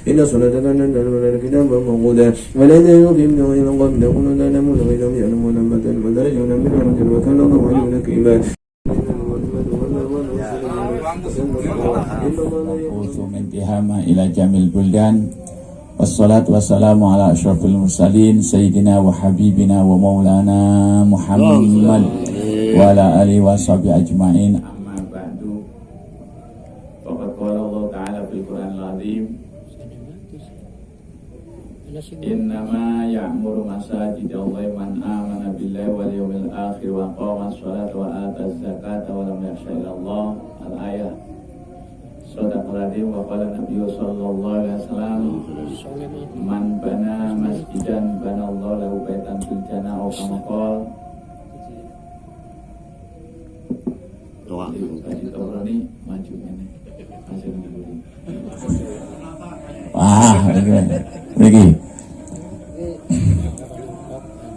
Inna salatana kita memuda walada yukim dengan qamda kunna namu la ghayra ya'lamun matan madarajuna min rajul wa kana Allahu alim intihama ila jamil buldan wassalatu wassalamu ala asyrafil mursalin sayyidina wa habibina wa maulana Muhammad wa ala alihi wa sahbihi ajma'in. Amma ba'du, faqad qala Allah ta'ala fil Qur'anil azim, innama ya'muru masajidallahi man amana billahi wal yawmil akhir wa aqama as-salata wa ata az-zakata wa lam yakhsha illa Allah. Al-ayah. Sadaqal adzim wa qala Nabiyyu sallallahu alaihi wasallam, man bana masjidan bana Allah lahu baitan fil jannah aw kama qala. Doa tadi Tabrani maju ini. Masih dulu. Wah, lagi.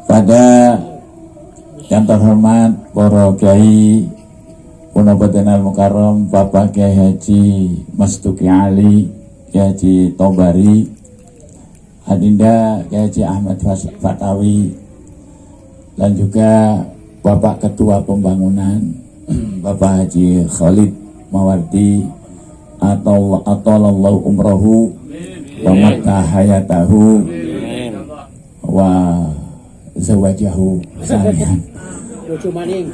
Pada yang terhormat para kiai Punabatan Al-Mukarram, Bapak Kiai Haji Mastuki Ali, Kiai Haji Tobari, Adinda Kiai Haji Ahmad Fatawi, dan juga Bapak Ketua Pembangunan Bapak Haji Khalid Mawardi, Atolallahu umrohu wa matta hayatahu wa zawajahu sanian. Lucu maning.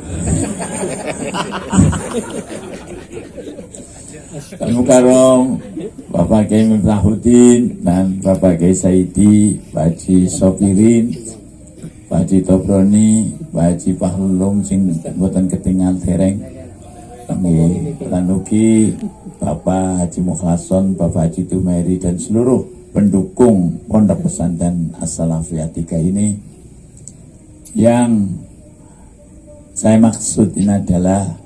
Al-Mukarram Bapak Kiai Miftahuddin dan Bapak Kiai Saidi, Pak Haji Sopirin, Pak Haji Tobroni, Pak Haji Pahlulum sing mboten ketinggal dereng. Lan ugi Bapak Haji Mukhlason, Bapak Haji Tumeri dan seluruh pendukung Pondok Pesantren As-Salafiyah 3 ini. Yang saya maksud ini adalah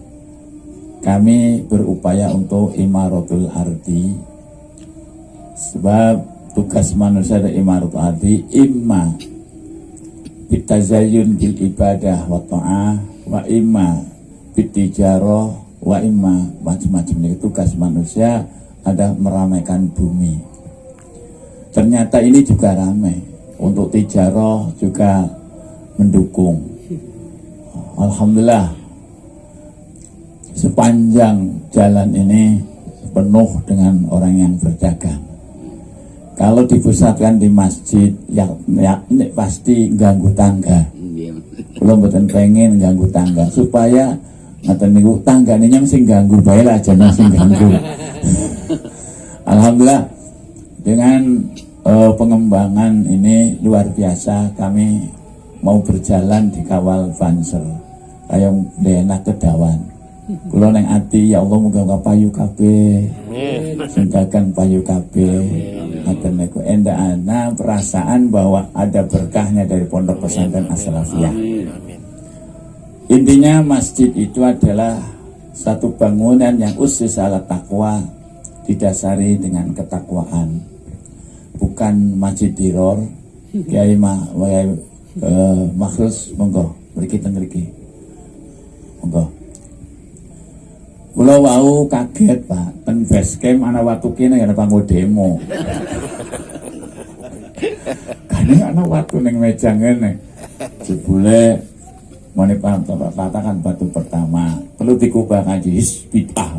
kami berupaya untuk imaratul ardi, sebab tugas manusia dari imaratul ardi imma bitazayyun bil ibadah wa ta'ah wa imma bitijarah wa imma macam-macam. Tugas manusia ada meramaikan bumi. Ternyata ini juga ramai. Untuk tijarah juga mendukung. Alhamdulillah, sepanjang jalan ini penuh dengan orang yang berdagang. Kalau dipusatkan di masjid, ya ini pasti ganggu tangga. Belum betul pengen ganggu tangga supaya ngaten niku tangga ini yang sing ganggu bae lah, jangan sing ganggu. Alhamdulillah, dengan pengembangan ini luar biasa. Kami mau berjalan di kawal Banser kayak enak kedawan. Kula neng ati ya Allah muga payu kabeh. Sing dagang payu kabeh. Ngaten niku endah ana perasaan bahwa ada berkahnya dari Pondok Pesantren As-Salafiyah. Intinya masjid itu adalah satu bangunan yang usus ala takwa, didasari dengan ketakwaan. Bukan masjid diror. Kiai Makhrus monggo mriki teng mriki. Monggo. Kula wau kaget, Pak. Teng base camp ana watu kene ana panggo demo. Kane ana watu ning meja ngene. Jebule mone patakan batu pertama perlu dikubah kaji bid'ah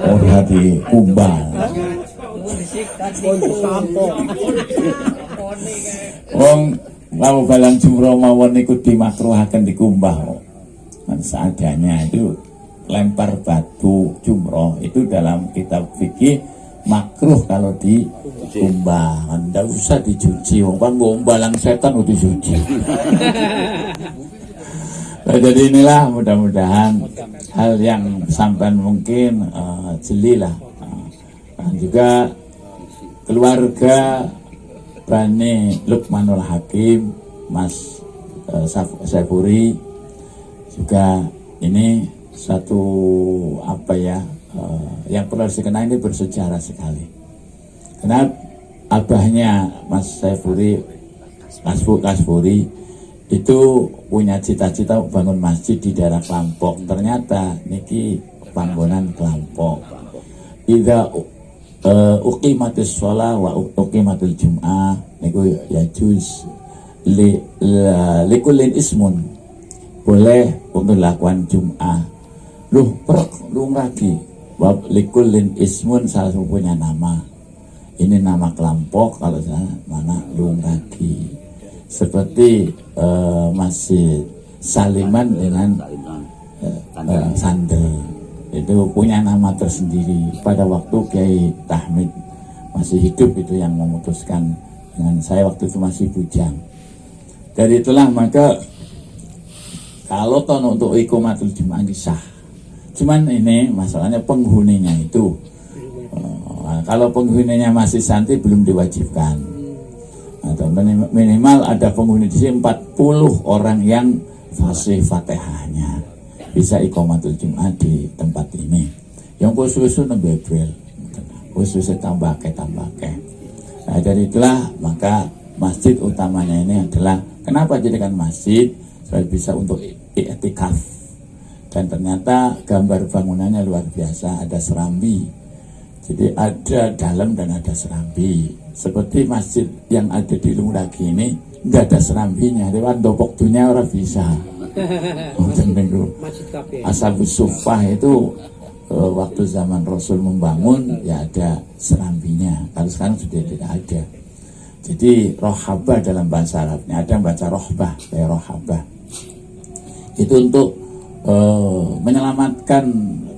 ora di kumbal. Wong lalu balang jumroh mawon niku dimakruhaken dikumbah kok. Seadanya itu lempar batu jumroh itu dalam kitab fikih makruh kalau dikumbah. Anda usah dicuci, wong kan ngombalang setan udah dicuci. Nah, jadi inilah mudah-mudahan hal yang sampai mungkin jelilah. Dan juga keluarga Bani Lukmanul Hakim, Mas Saifuri juga ini satu apa ya yang perlu dikenal, ini bersejarah sekali. Karena abahnya Mas Saifuri, Mas Furi itu punya cita-cita bangun masjid di daerah Klampok. Ternyata niki panggonan Klampok. Idza uqimatis shalah wa uqimatul jum'ah niku ya juz likulin ismun, boleh untuk lakukan Jum'ah. Lagi likulin ismun salah satu punya nama. Ini nama Klampok, kalau sana mana lagi. Seperti Masjid Saliman dengan Sandel itu punya nama tersendiri. Pada waktu Kiai Tahmid masih hidup itu yang memutuskan dengan saya, waktu itu masih bujang. Dari itulah maka kalau tono untuk ikomatul jum'ah sah. Cuman ini masalahnya penghuninya itu kalau penghuninya masih santri belum diwajibkan. Atau minimal ada penghuni di sini 40 orang yang fasih Fatihahnya bisa ikomatul jum'ah di tempat ini. Yang khusus bebrel, khususnya tambah ke. Nah, dari itulah maka masjid utamanya ini adalah kenapa jadikan masjid, supaya bisa untuk i'tikaf. Dan ternyata gambar bangunannya luar biasa, ada serambi. Jadi ada dalam dan ada serambi. Seperti masjid yang ada di Lumragi ini nggak ada serambinya, lewat dopok dunia orang bisa. Ashabus Suffah itu waktu zaman Rasul membangun ya ada serambinya. Kalau sekarang sudah tidak ada. Jadi rohabah dalam bahasa Arabnya, ada yang baca rohbah, kayak rohabah. Itu untuk menyelamatkan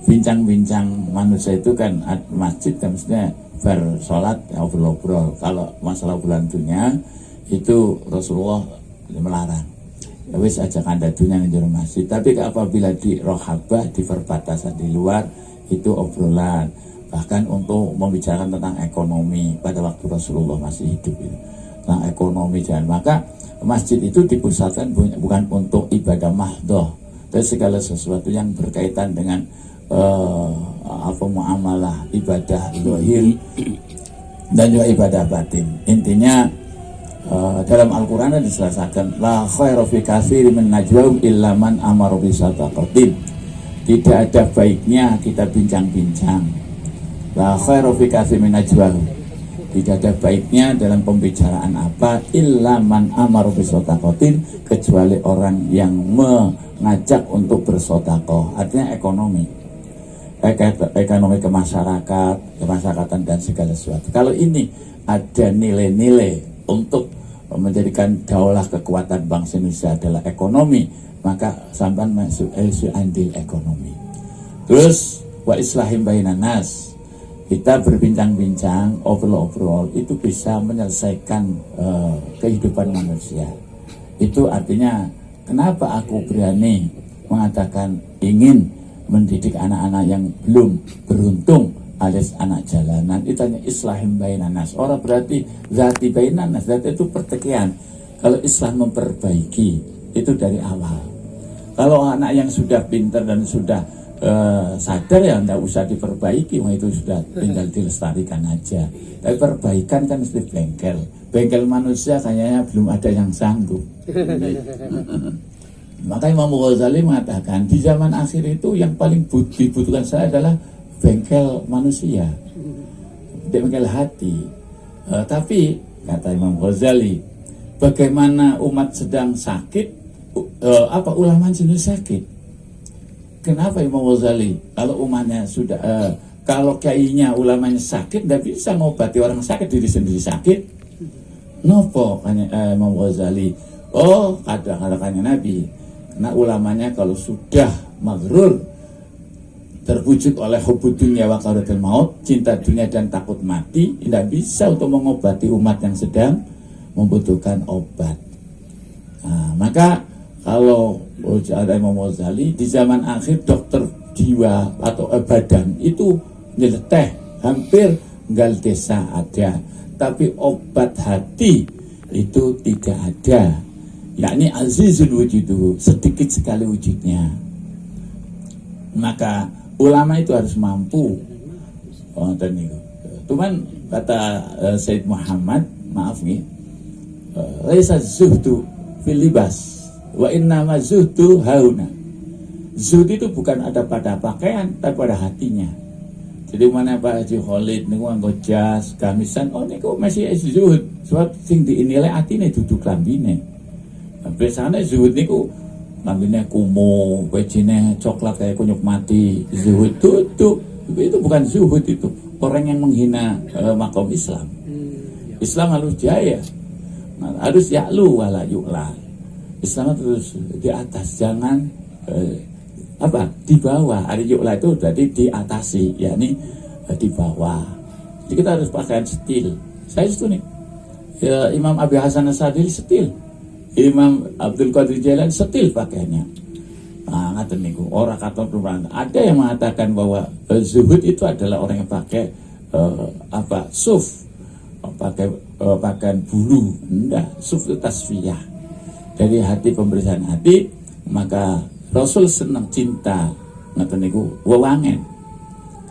bincang-bincang manusia itu kan. Masjid kan maksudnya bersolat ya obrol-obrol. Kalau masalah bulan dunia itu Rasulullah melarang. Ya wis ajak anda dunia di masjid. Tapi apabila di rohabah, di perbatasan di luar, itu obrolan. Bahkan untuk membicarakan tentang ekonomi pada waktu Rasulullah masih hidup itu. Tentang ekonomi dan maka masjid itu dipusatkan bukan untuk ibadah mahdoh, tapi segala sesuatu yang berkaitan dengan muamalah, ibadah zahir dan juga ibadah batin. Intinya dalam Al-Quran ada dijelaskan la khairu fi katsirin min najwahum illa man amara bi sadaqatin. Tidak ada baiknya kita bincang-bincang. La khairu fi katsirin min najwahum. Tidak ada baiknya dalam pembicaraan apa illa man amara bi sadaqatin, kecuali orang yang mengajak untuk bersedekah. Artinya ekonomi kemasyarakatan dan segala sesuatu. Kalau ini ada nilai-nilai untuk menjadikan daulah kekuatan bangsa Indonesia adalah ekonomi, maka sampai masuk isu andil ekonomi. Terus wa islahim bainan nas, kita berbincang-bincang, obrol-obrol itu bisa menyelesaikan kehidupan manusia. Itu artinya kenapa aku berani mengatakan ingin mendidik anak-anak yang belum beruntung alias anak jalanan. Itu hanya islahim bainan nas. Orang berarti zati bainan nas. Zati itu pertikaian. Kalau Islam memperbaiki itu dari awal. Kalau anak yang sudah pintar dan sudah sadar ya tidak usah diperbaiki, itu sudah tinggal dilestarikan aja. Tapi perbaikan kan mesti bengkel. Bengkel manusia kayaknya belum ada yang sanggup. Maka Imam Ghazali mengatakan di zaman akhir itu yang paling dibutuhkan saya adalah bengkel manusia, bengkel hati. Tapi kata Imam Ghazali, bagaimana umat sedang sakit, ulama jenis sakit? Kenapa Imam Ghazali? Kalau umatnya sudah, kalau kiainya ulamanya sakit, tidak bisa ngobati orang sakit, diri sendiri sakit. Nopo kata Imam Ghazali? Oh, kata-katanya Nabi. Nah ulamanya kalau sudah maghrur, terwujud oleh hubud dunia wa karatul maut, cinta dunia dan takut mati, tidak bisa untuk mengobati umat yang sedang membutuhkan obat. Nah, maka kalau ada Imam Ghazali di zaman akhir, dokter jiwa atau badan itu nyeleteh, hampir tinggal desa ada, tapi obat hati itu tidak ada. Yakni azizul wujuduhu, sedikit sekali wujudnya. Maka ulama itu harus mampu. Cuman kata Said Muhammad, maaf nih, laisa zuhdu fil libas, Wa innama zuhdu hauna. Zuhud itu bukan ada pada pakaian, tapi pada hatinya. Jadi mana Pak Haji Khalid niku nganggo jas, gamisan, oh niku masih zuhud. Sebab sing dinilai atine dudu klambine. Biasane zuhud niku klambine kumuh, pecine coklat kayak kunyuk mati. Zuhud itu bukan zuhud itu. Orang yang menghina makom Islam. Islam harus jaya. Harus ya'lu wala yu'la. Islam terus di atas, jangan di bawah. Ada yu'la itu berarti diatasi, yakni di bawah. Jadi kita harus pakaian setil. Saya itu nih, Imam Abi Hasan As-Sadili setil, Imam Abdul Qadir Jailani setil pakaiannya. Ngaten niku orang kata perubahan. Ada yang mengatakan bahwa zuhud itu adalah orang yang pakai suf, pakai pakaian bulu. Enggak, suf itu tasfiyah dari hati, pemberian hati. Maka Rasul senang cinta ngaten niku wewangen.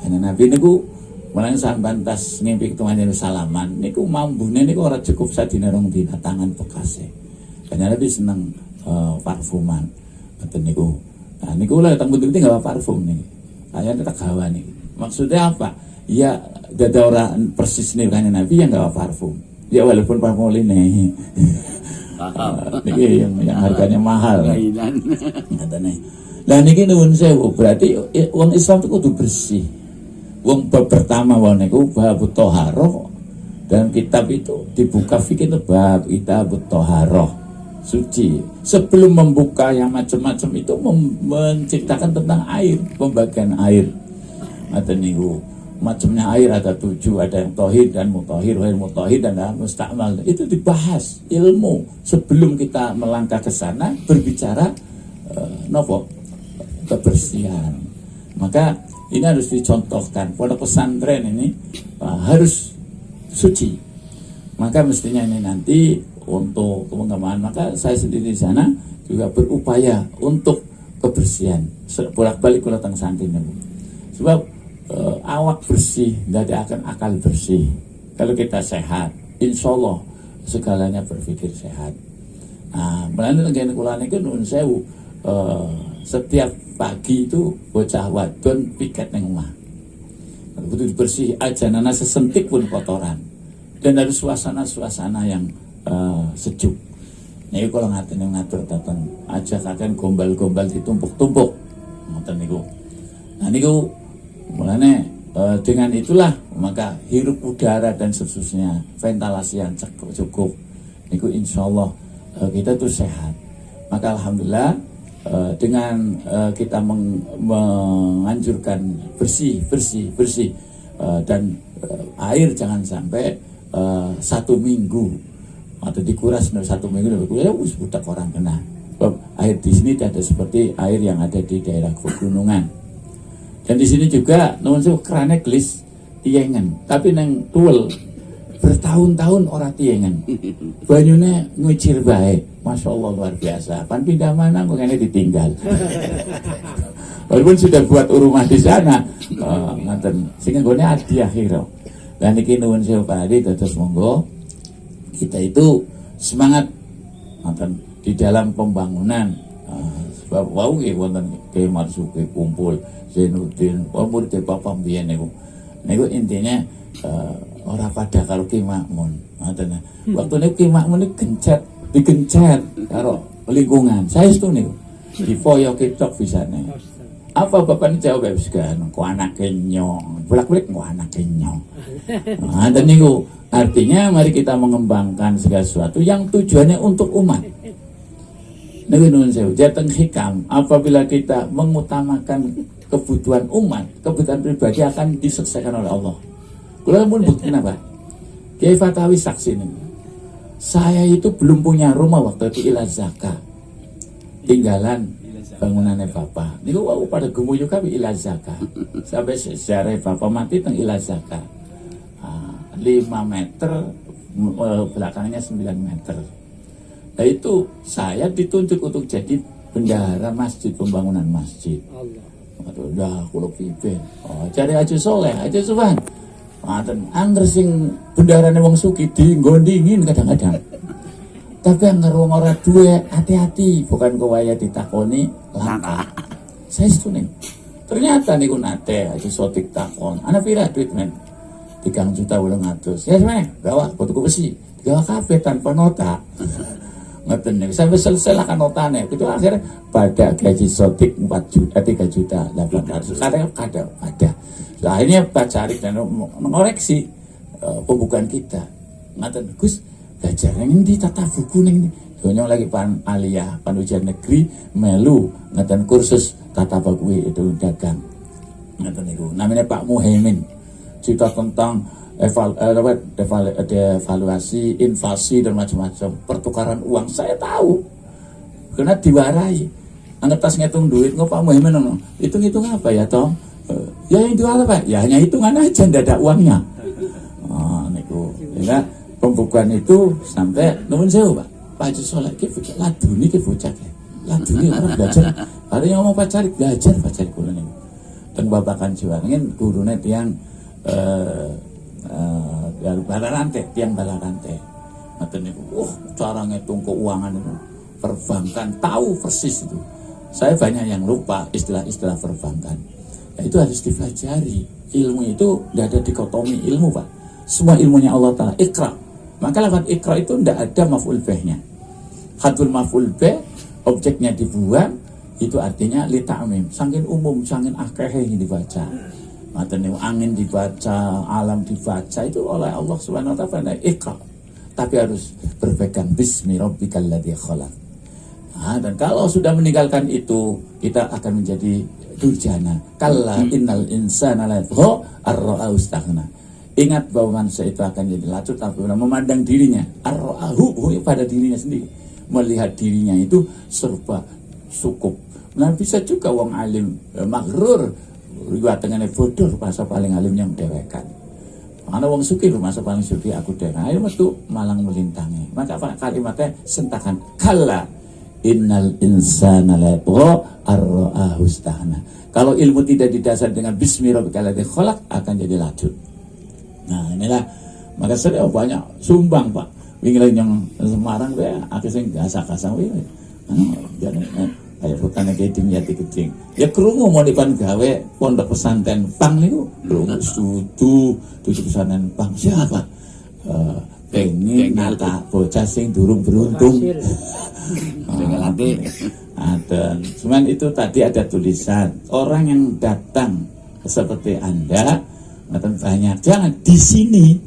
Karena Nabi niku mulane sampean tas ngimpi ketuane salaman niku mambune niku ora cukup sadina rong dina tangan bekase. Karena Nabi seneng parfuman. Ngaten niku. Nah niku lha teng penting enggak parfum nih. Kayane tak gawa nih. Maksudnya apa? Ya dada orang persis nih kan Nabi yang enggak parfum. Ya walaupun parfum line. Niki yang harganya mahal. Katanya. Lah niki nuwun sewu, berarti wong Islam itu kudu bersih. Wong bab pertama wong niku bab thaharah, dan kitab itu dibuka fikih bab kitab thaharah, suci. Sebelum membuka yang macam-macam itu menciptakan tentang air, pembagian air. Ngaten niku. Macamnya air ada 7, ada yang tohid dan mutahhir, mutahhir dan mustakmal. Itu dibahas ilmu sebelum kita melangkah ke sana berbicara kebersihan. Maka ini harus dicontohkan. Pondok pesantren ini harus suci. Maka mestinya ini nanti untuk pengembangan. Maka saya sendiri di sana juga berupaya untuk kebersihan. Bolak-balik kalau teng santri. Sebab awak bersih, tidak akan akal bersih. Kalau kita sehat, insya Allah segalanya berpikir sehat. Nah, melalui negara kulaan itu nun sewu, setiap pagi itu bocah wadon piket neng rumah. Betul bersih aja, nana sesentik pun kotoran. Dan harus suasana yang sejuk. Nih kalau ngatur datang aja kakek gombal-gombal ditumpuk-tumpuk, ngoten niku. Nah niku mulane dengan itulah maka hirup udara dan seterusnya, ventilasi yang cukup niku insyaallah kita tuh sehat. Maka alhamdulillah dengan kita menganjurkan bersih dan air jangan sampai 1 minggu atau dikuras 1 minggu ya wis budak orang kena. Air di sini tidak seperti air yang ada di daerah pegunungan. Dan di sini juga nuwun sewu krane glis tiengen, tapi nang tuwel bertahun-tahun ora tiengen. Banyune ngucir bae. Masyaallah luar biasa. Pan pindah mana kok ngene ditinggal. Walaupun sudah buat rumah di sana, ngaten sing nggone adi akhiro. Dan iki nuwun sewu Pak Adi terus monggo kita itu semangat ngaten di dalam pembangunan. Sebab wau nggih wonten Kiai Marzuki kumpul Zainuddin, murid Bapak mbiyen niku. Niku intinya ora pada karo Ki Makmun. Ngoten. Waktu niku Ki Makmun niku digencet karo lingkungan. Saya itu niku. Difoyo ketok bisane. Apa Bapak jawab segan, ku anake nyong. Bolak-balik ku anake nyong. Ngoten niku. Artinya mari kita mengembangkan segala sesuatu yang tujuannya untuk umat. Niku nuwun sewu, jateng hikam apabila kita mengutamakan kebutuhan umat, kebutuhan pribadi akan diselesaikan oleh Allah. Kula pun buktiin apa? Kiai Fatawi saksi nih. Saya itu belum punya rumah waktu itu Ila Zaka. Tinggalan bangunannya Bapak. Niku wau pada gemuyu kami Ila Zaka. Sampai sejarah Bapak mati teng Ila Zaka. 5 meter belakangnya 9 meter. Nah itu saya ditunjuk untuk jadi bendahara masjid, pembangunan masjid. Aduh, dah kulo pipen. Cari Haji Soleh, Haji Subhan. Angger sing bendarane wong sugih dinggondingin kadang-kadang. Tapi yang ngerung ora duwe, hati-hati, bukan kewaya ditakoni langka. Saya setuju. Ternyata niku nate aja sotik takon. Ana pira duit men? 3.800.000. Ya men, bawa tuku besi. Gawa kabeh tanpa nota. Ngoten niku sampai selesai lah kan notane. Itu akhirnya pada gaji sotik 4 juta, 3.800.000. Kadang ada. Nah, akhirnya Pak Carik dan mengoreksi pembukaan kita. Ngoten Gus, belajar ngendi tata buku ning donya lagi pan aliyah, pan ujian negeri melu ngoten kursus tata buku itu dagang. Ngoten niku. Namanya Pak Muhaimin. Cerita tentang evaluasi, inflasi dan macam-macam, pertukaran uang saya tahu. Karena diwarai. Angetas ngitung duit kok Pak Muhaimin ngono. Hitung-hitung apa ya, Tom? Ya yang jual apa? Ya hanya hitungan aja, ndak ada uangnya. Oh, niku. Ya, pembukuan itu sampai nuwun sewu, Pak. Pak Haji Soleh ki bocah laduni ki bocah. Laduni orang belajar. Ada yang ngomong Pak Carik belajar Pak Carik kula niku. Teng babakan Jiwangen gurune tiyang Balarante, tiang Balarante. Ngoten niku. Cara ngitung keuangan itu perbankan tahu persis itu. Saya banyak yang lupa istilah-istilah perbankan. Ya, itu harus dipelajari. Ilmu itu tidak ada dikotomi ilmu, Pak. Semua ilmunya Allah Ta'ala. Iqra. Maka lafaz Iqra itu tidak ada maf'ul bih-nya. Hadul maf'ul bih, objeknya dibuang, itu artinya li ta'mim. Saking umum, saking akeh yang dibaca. Matanya angin dibaca, alam dibaca, itu oleh Allah Subhanahu wa Ta'ala. Iqra. Tapi harus berpegang bismi rabbikal ladzi khalaq. Nah, dan kalau sudah meninggalkan itu, kita akan menjadi durjana. Kalla innal insana la yatgha ar-ra'ahu istaghna. Ingat bahwa manusia itu akan jadi lacut apabila memandang dirinya ar-ra'ahu pada dirinya sendiri. Melihat dirinya itu serba cukup. Nah, bisa juga wong alim maghrur riwayat tengene bodoh masa paling alimnya mendewekan. Ana wong sugih masa paling sugih aku dhewe. Ayo metu malang melintangi. Maka kalimatnya sentakan kalla innal insana la yatgha ar-ra'ahu istaghna. Kalau ilmu tidak didasar dengan bismi rabbikal ladzi khalaq akan jadi lacut. Nah, inilah maka saya banyak sumbang, Pak. Wingi yang Semarang ya akeh sing gasak-gasak wingi. Kayak bukan keting ya keting. Ya krungu mau dipan gawe pondok pesantren Pang niku krungu setuju pesantren Pang siapa? Pengen nata bocah sing durung beruntung. Nanti ada. Cuman itu tadi ada tulisan orang yang datang seperti Anda ngoten banyak. Jangan di sini.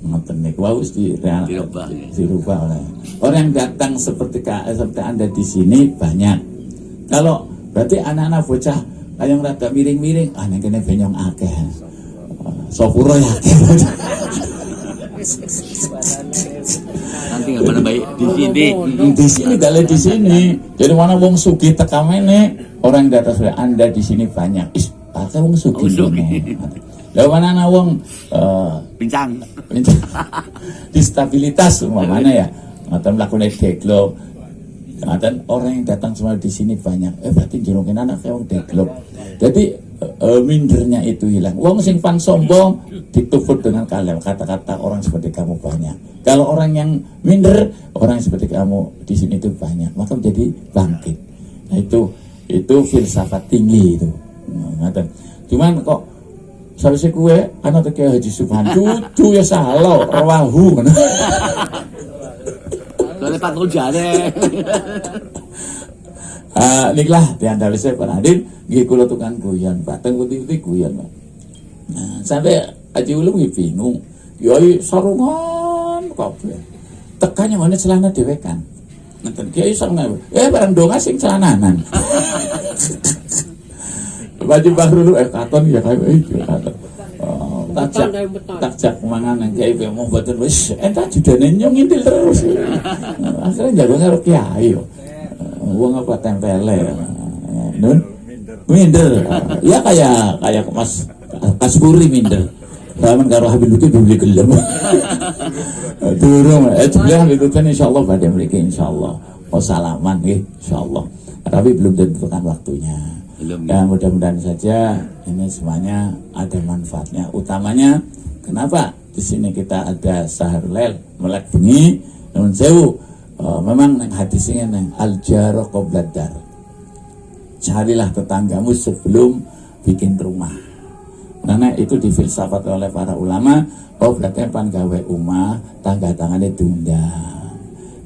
Ngoten niku wis dirubah oleh. Orang yang datang seperti Anda di sini banyak. Kalau berarti anak-anak bocah yang rada miring-miring, nek kene benyong akeh. Sopuro ya akeh. nanti nggak mana baik di sini. Di sini dalih di sini. Jadi mana wong sugih tekamene orang di atas Anda di sini banyak. Akeh wong sugih. Lah mana ana wong Pincang. Disabilitas mana ya? Ngoten mlakune deglok. Ngoten orang yang datang semua di sini banyak. Berarti jenengan anak wong deglok. Jadi mindernya itu hilang. Wong sing pan sombong dituput dengan kata-kata orang seperti kamu banyak. Kalau orang yang minder, orang yang seperti kamu di sini itu banyak, maka menjadi bangkit. Nah itu filsafat tinggi itu. Ngoten. Cuman kok salese kue anak teke Haji Subhan cucu ya salah rawahu. Soalnya patul jare. Niklah diantara saya Pak Nadin nggih kula tukang guyon Pak teng putih-putih guyon Pak. Nah, sampai Haji Ulum nggih bingung. Kiai sarungan kabeh. Tekane mana celana dhewekan. Ngoten kiai sarungan. Barang donga sing celananan. Baju baru katon ya kayak katon. Tak mangan nang kiai mau mboten wis entak judane nyong ngintil terus. Akhirnya jago karo kiai yo. Wong apa tempele. Nun minder. Ya kayak Mas Kasburi minder. Ramen karo Habib Lutfi beli gelem. Durung sebenarnya Habib Lutfi insyaallah badhe mriki insyaallah. Oh salaman nggih insyaallah. Tapi belum tentukan waktunya. Dan mudah-mudahan saja ini semuanya ada manfaatnya. Utamanya kenapa di sini kita ada sahur lel melek bengi, nuwun sewu Memang hadisnya neng al-jaro qobladar, carilah tetanggamu sebelum bikin rumah. Karena itu difilsafat oleh para ulama. Oh berarti pan gawe umah tangga tangannya diundang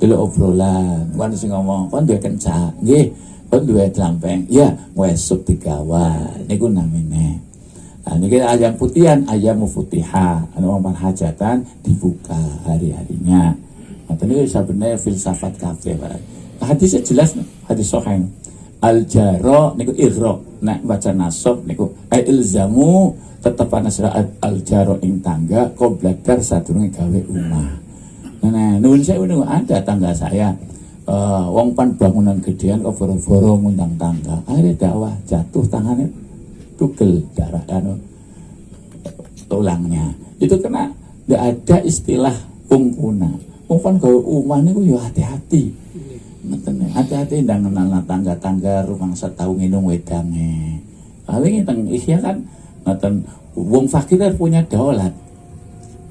dulu obrolan kan sing ngomong kan duwe kencak nggih kan duwe dlampeng ya wesuk digawa niku namine. Nah niki ayam putihan ayam mufutiha anu wong hajatan dibuka hari-harinya. Nah ini sebenarnya filsafat kabeh Pak. Hadisnya jelas hadis sahih. Al-jaro niku ighra nek baca nasab niku ilzamu tetep ana siraat al-jaro ing tangga qobladar sadurunge gawe umah. Nah nuwun sewu ada tangga saya wong pan bangunan gedean kok boro-boro ngundang tangga. Akhirnya dakwah jatuh tangannya tugel darah tulangnya. Itu kena ndak ada istilah ungkuna. Wong pan gawe umah niku yo hati-hati. Hati-hati ndang kenal tangga-tangga rumang setahun nginung wedange. Paling teng isya kan ngoten wong fakir punya daulat.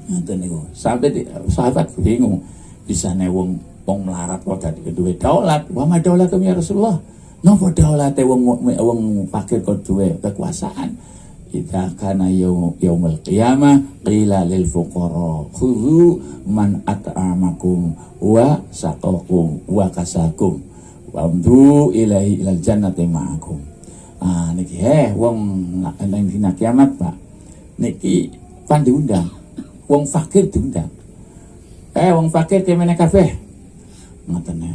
Ngoten niku. Sampai sahabat bingung bisane wong melarat kok dadi duwe daulat. Wa ma daulatum ya Rasulullah. Napa daulate wong fakir kok duwe kekuasaan? Idza kana yaumul qiyamah qila lil fuqara khudhu man at'amakum wa saqakum wa kasakum wa amdu ilahi ilal jannati ma'akum. Niki wong nang dina kiamat Pak niki pan diundang wong fakir diundang wong fakir kemene kabeh ngoten ya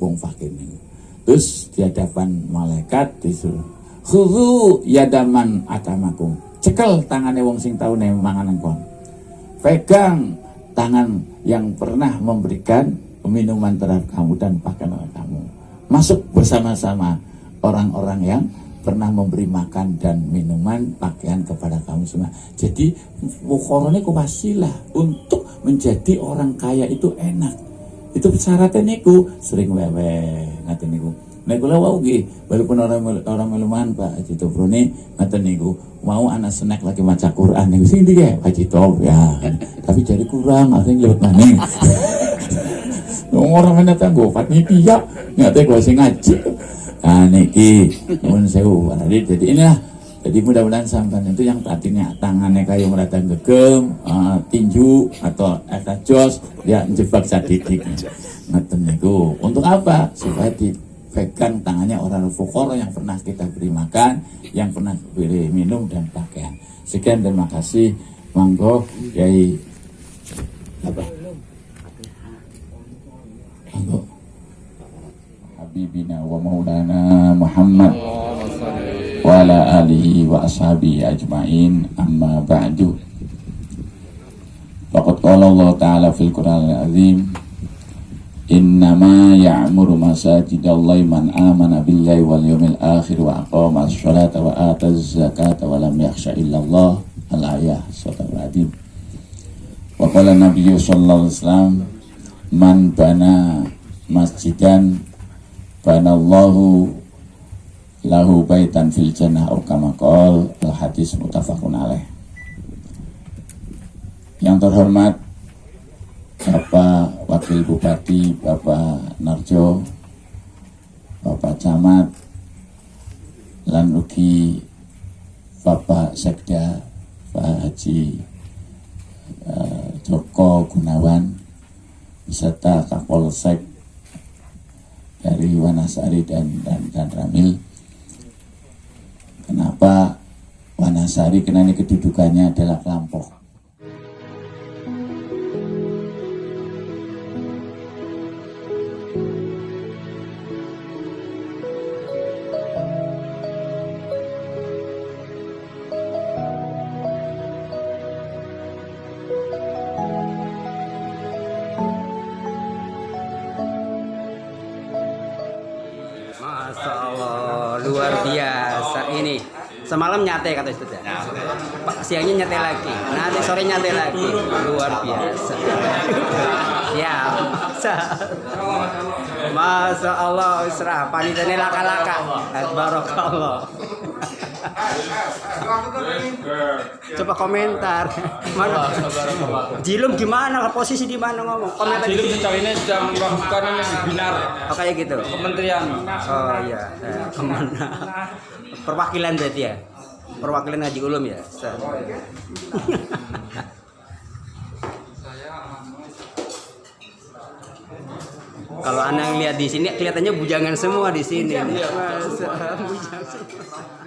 wong fakir niku terus di hadapan malaikat disuruh khudhu yadaman atamakum, cekel tangannya wong sing tau nek manganan kon, pegang tangan yang pernah memberikan minuman terhadap kamu dan pakaian kamu, masuk bersama-sama orang-orang yang pernah memberi makan dan minuman pakaian kepada kamu semua. Jadi mukhorone ku wasilah untuk menjadi orang kaya itu enak. Itu syaratnya niku sering wewe ngaten niku. Nek kula wau nggih, walaupun orang meluman Pak Haji Tobroni ngaten niku, mau anak snack lagi maca Quran niku sing ndi ge Haji Tob ya. Tapi jadi kurang, asing lewat maning. Orang ana tanggo panitia, ngate kok sing ngaji. Nah niki nuwun sewu. Jadi inilah jadi mudah-mudahan sampean itu yang tadinya tangannya kayak meratang gegem, tinju atau jos ya jebak sadidik. Ngaten niku. Untuk apa? Supaya pegang tangannya orang fuqara yang pernah kita beri makan, yang pernah beri minum dan pakaian. Sekian, terima kasih. Monggo Kiai apa? Monggo. Habibina wa maulana Muhammad wa ala alihi wa ashabihi ajmain, amma ba'du. Faqad qala Allah Ta'ala fil Qur'anil Azim, innama ya'muru masajidallahi man amana billahi wal yawmil akhir wa aqama as-sholata wa ataz zakata wa lam yakhsha illallah. Al-ayah Sadaqal Azim. Wa qala Nabiyyu sallallahu alaihi wasallam, man bana masjidan banallahu lahu baitan fil jannah atau kama qala. Al-hadis muttafaqun alaih. Yang terhormat Bapak Wakil Bupati, Bapak Narjo, Bapak Camat, lan ugi Bapak Sekda, Pak Haji Joko Gunawan, beserta Kapolsek dari Wanasari dan Ramil. Kenapa Wanasari? Karena ini kedudukannya adalah kelompok. Masya Allah, luar biasa ini. Semalam nyate kata Ustaz. Siangnya nyate lagi, nanti sore nyate lagi. Luar biasa. Ya, Masya Allah, Isra. Panitanya laka-laka. Barakallah. Coba komentar. Mana? Jilum gimana? Posisi di mana ngomong? Komentar. Jilum sejauh ini sedang melakukan webinar Oh kayak gitu. kementerian. Oh iya. Kemana? Perwakilan berarti ya. Perwakilan Haji Ulum ya. Kalau Anda lihat di sini kelihatannya bujangan semua di sini. Masa, bujang semua.